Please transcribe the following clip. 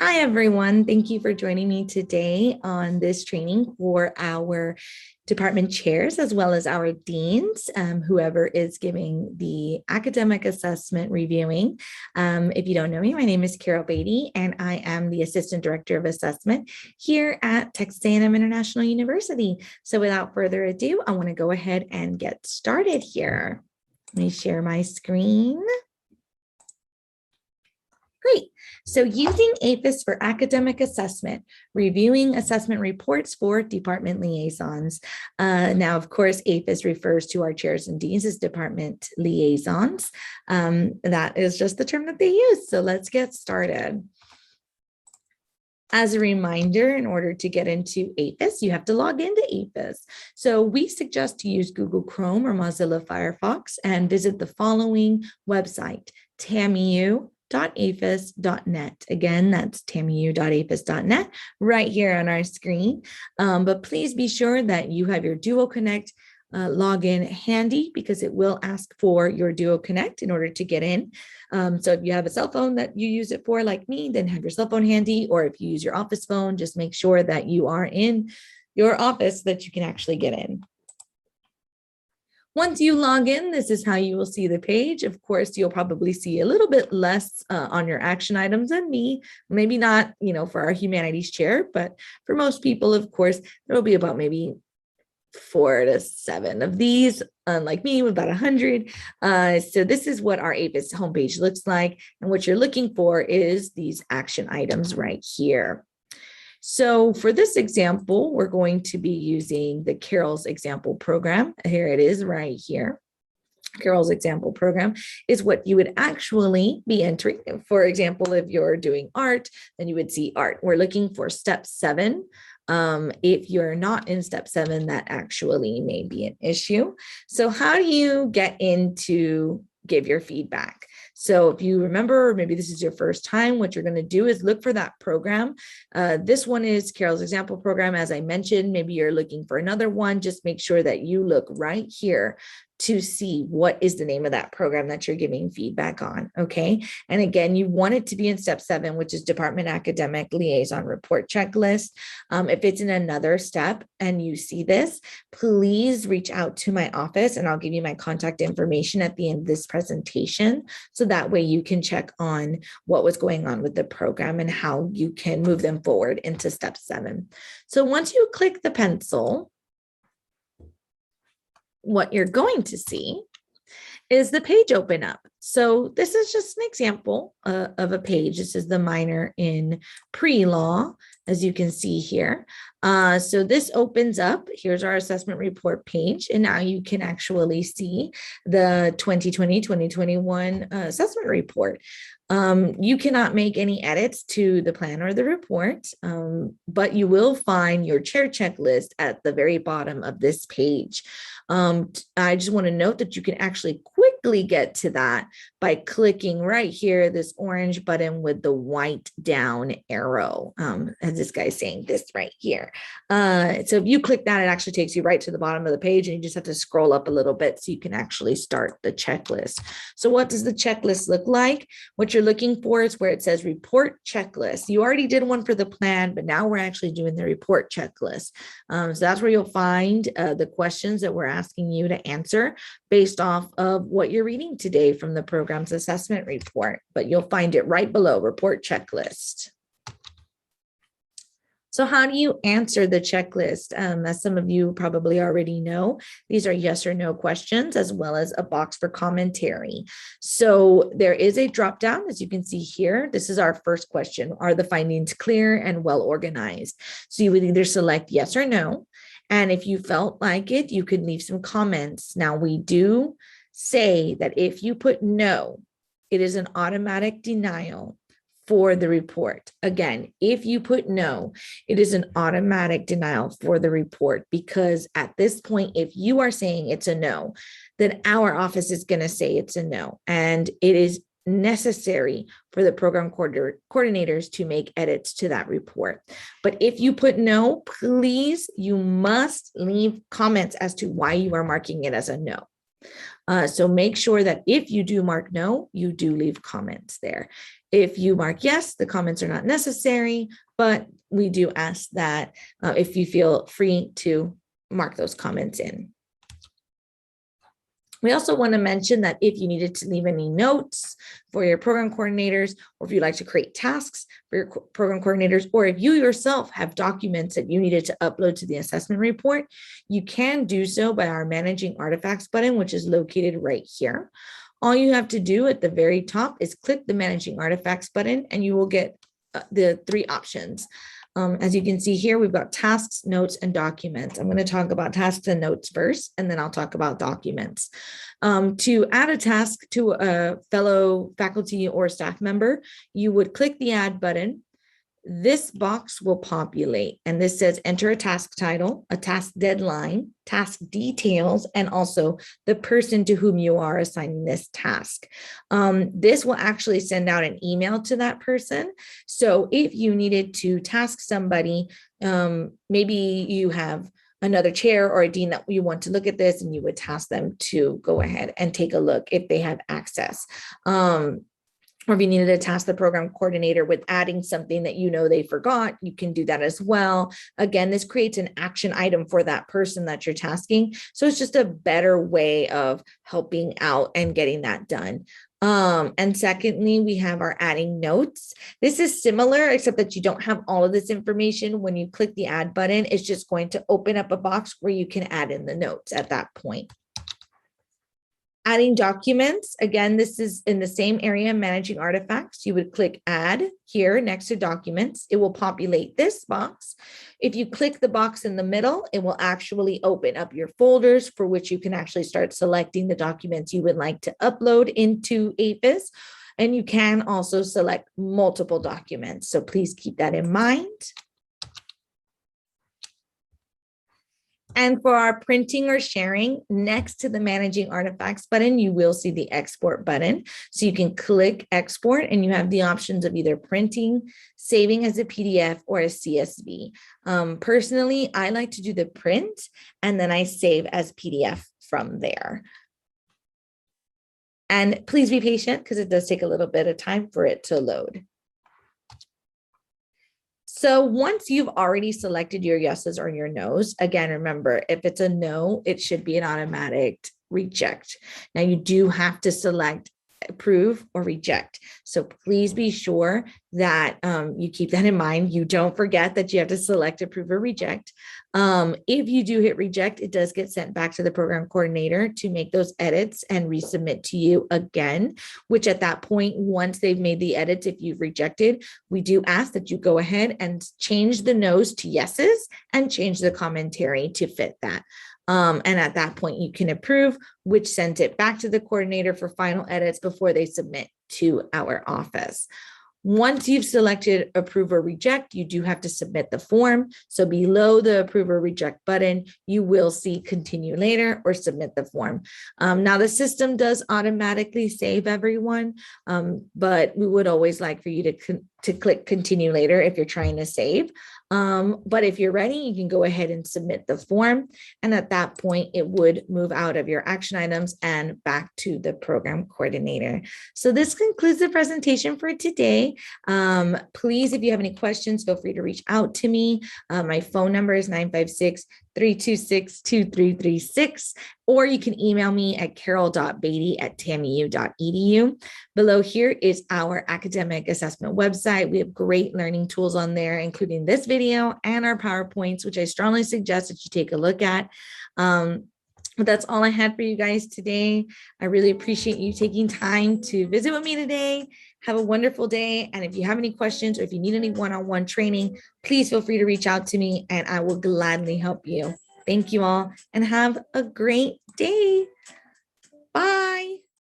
Hi, everyone. Thank you for joining me today on this training for our department chairs as well as our deans, whoever is giving the academic assessment reviewing. If you don't know me, my name is Carol Beatty, and I am the Assistant Director of Assessment here at Texas A&M International University. So without further ado, I want to go ahead and get started here. Let me share my screen. Great. So using AEFIS for academic assessment, reviewing assessment reports for department liaisons. Now, of course, AEFIS refers to our chairs and deans as department liaisons. That is just the term that they use. So let's get started. As a reminder, in order to get into AEFIS, you have to log into AEFIS. So we suggest to use Google Chrome or Mozilla Firefox and visit the following website, tamu.aefis.net. Again, that's tamu.aefis.net right here on our screen. But please be sure that you have your Duo Connect login handy, because it will ask for your Duo Connect in order to get in. So if you have a cell phone that you use it for, like me, then have your cell phone handy, or if you use your office phone, just make sure that you are in your office so that you can actually get in. Once you log in, this is how you will see the page. Of course, you'll probably see a little bit less on your action items than me. Maybe not, for our humanities chair, but for most people, of course, there will be about maybe 4 to 7 of these, unlike me with about 100. So this is what our AEFIS homepage looks like. And what you're looking for is these action items right here. So for this example, we're going to be using the Carol's example program. Here it is right here. Carol's example program is what you would actually be entering. For example, if you're doing art, then you would see art. We're looking for step 7. If you're not in step 7, that actually may be an issue. So how do you get in to give your feedback? So if you remember, maybe this is your first time, what you're going to do is look for that program. This one is Carol's example program. As I mentioned, maybe you're looking for another one. Just make sure that you look right here to see what is the name of that program that you're giving feedback on, okay? And again, you want it to be in step 7, which is Department Academic Liaison Report Checklist. If it's in another step and you see this, please reach out to my office and I'll give you my contact information at the end of this presentation. So that way you can check on what was going on with the program and how you can move them forward into step 7. So once you click the pencil, what you're going to see is the page open up. So this is just an example of a page. This is the minor in pre-law, as you can see here. So this opens up. Here's our assessment report page. And now you can actually see the 2020-2021 assessment report. You cannot make any edits to the plan or the report, but you will find your chair checklist at the very bottom of this page. I just want to note that you can actually quickly get to that by clicking right here, this orange button with the white down arrow, as this guy's saying this right here. So if you click that, it actually takes you right to the bottom of the page, and you just have to scroll up a little bit so you can actually start the checklist. So what does the checklist look like? What you're looking for is where it says report checklist. You already did one for the plan, but now we're actually doing the report checklist. So that's where you'll find the questions that we're asking you to answer based off of what you're reading today from the program's assessment report, but you'll find it right below report checklist. So how do you answer the checklist? As some of you probably already know, these are yes or no questions, as well as a box for commentary. So there is a drop down, as you can see here. This is our first question. Are the findings clear and well organized? So you would either select yes or no. And if you felt like it, you could leave some comments. Now, we do say that if you put no, it is an automatic denial for the report. Again, if you put no, it is an automatic denial for the report, because at this point, if you are saying it's a no, then our office is going to say it's a no. And it is necessary for the program coordinators to make edits to that report. But if you put no, please, you must leave comments as to why you are marking it as a no. So make sure that if you do mark no, you do leave comments there. If you mark yes, the comments are not necessary, but we do ask that if you feel free to mark those comments in. We also want to mention that if you needed to leave any notes for your program coordinators, or if you'd like to create tasks for your program coordinators, or if you yourself have documents that you needed to upload to the assessment report, you can do so by our Managing Artifacts button, which is located right here. All you have to do at the very top is click the Managing Artifacts button, and you will get the three options. As you can see here, we've got tasks, notes, and documents. I'm going to talk about tasks and notes first, and then I'll talk about documents. To add a task to a fellow faculty or staff member, you would click the add button. This box will populate, and this says enter a task title, a task deadline, task details, and also the person to whom you are assigning this task. This will actually send out an email to that person. So if you needed to task somebody, maybe you have another chair or a dean that you want to look at this, and you would task them to go ahead and take a look if they have access. Or if you needed to task the program coordinator with adding something that you know they forgot, you can do that as well. Again, this creates an action item for that person that you're tasking. So it's just a better way of helping out and getting that done. And secondly, we have our adding notes. This is similar, except that you don't have all of this information. When you click the add button, it's just going to open up a box where you can add in the notes at that point. Adding documents, again, this is in the same area, managing artifacts. You would click add here next to documents. It will populate this box. If you click the box in the middle, it will actually open up your folders for which you can actually start selecting the documents you would like to upload into AEFIS. And you can also select multiple documents. So please keep that in mind. And for our printing or sharing, next to the Managing Artifacts button, you will see the Export button. So you can click Export, and you have the options of either printing, saving as a PDF, or a CSV. Personally, I like to do the print, and then I save as PDF from there. And please be patient, because it does take a little bit of time for it to load. So once you've already selected your yeses or your nos, again, remember, if it's a no, it should be an automatic reject. Now you do have to select approve or reject. So please be sure that you keep that in mind. You don't forget that you have to select approve or reject. If you do hit reject, it does get sent back to the program coordinator to make those edits and resubmit to you again, which at that point, once they've made the edits, if you've rejected, we do ask that you go ahead and change the nos to yeses and change the commentary to fit that. And at that point, you can approve, which sends it back to the coordinator for final edits before they submit to our office. Once you've selected approve or reject, you do have to submit the form. So below the approve or reject button, you will see continue later or submit the form. Now the system does automatically save everyone, but we would always like for you to click continue later if you're trying to save. But if you're ready, you can go ahead and submit the form. And at that point, it would move out of your action items and back to the program coordinator. So this concludes the presentation for today. Please, if you have any questions, feel free to reach out to me. My phone number is 956-326-2336, or you can email me at carol.beatty@tamu.edu. Below here is our academic assessment website. We have great learning tools on there, including this video and our PowerPoints, which I strongly suggest that you take a look at. But that's all I had for you guys today. I really appreciate you taking time to visit with me today. Have a wonderful day. And if you have any questions or if you need any one-on-one training, please feel free to reach out to me and I will gladly help you. Thank you all and have a great day. Bye.